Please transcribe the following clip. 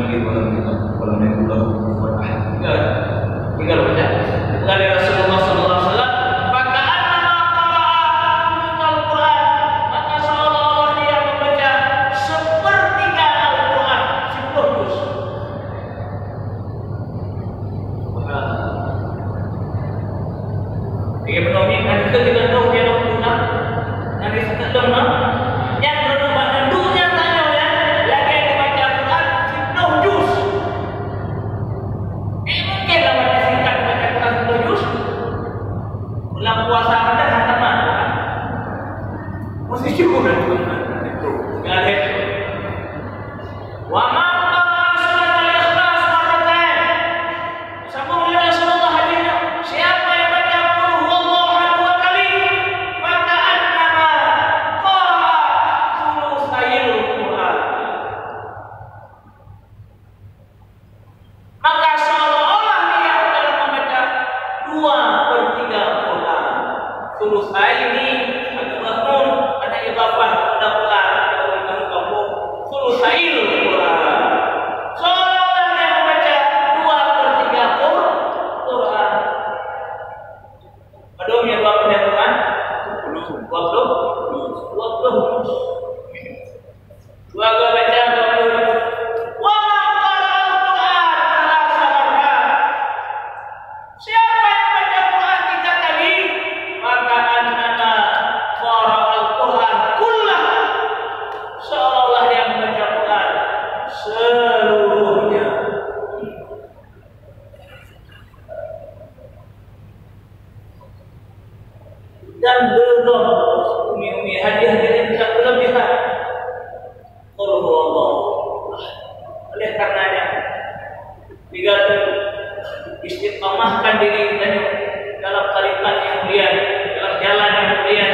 yalid wa lam yulad wa lam yakul lahu kufuwan ahad. Tinggal baca. Dari Rasulullah sallallahu alaihi wasallam, "Faka'annama qara'a al-Qur'an." Maka seolah-olah dia membaca sepertiga Al-Qur'an, 10 juz. Dia menolong kan kita tahu dia nak guna. Nanti kita dengar yang berubah dunia tanya ya, lagi dibaca Al-Qur'an 10 juz. Mungkin lah baca singkat baca Al-Qur'an 10 juz. Bulan puasa ada hantar mana? Mesti cukup itu. Enggak ada. Wa ma qara'a surat al-Ikhlas marratan. Sambung oleh Rasulullah hadisnya, siapa yang baca qul huwallahu ahad 2 kali, maka annama qara'a thulutsayil Qur'an. Maka seolah-olah dia telah membaca 2/3 Quran. Thulutsai ini ada mafhum, ada idhafah, ada Quran, ada kamu thulutsail Quran. Seolah-olah dia membaca 2/3 Quran. Padahal dia 2/3 Quran 20. Dua gua baca 20. Wa man qara'al Qur'an salasa marrat. Siapa yang baca Quran 3 kali, maka annama qara'al Qur'an kullah. Seolah dia membaca Quran seluruhnya. Dan belum umi-umi hadiah yang tidak berlebihan. Qul huwallahu. Oleh karenanya jika istiqamahkan diri kita dalam tarikat yang mulia, dalam jalan yang mulia,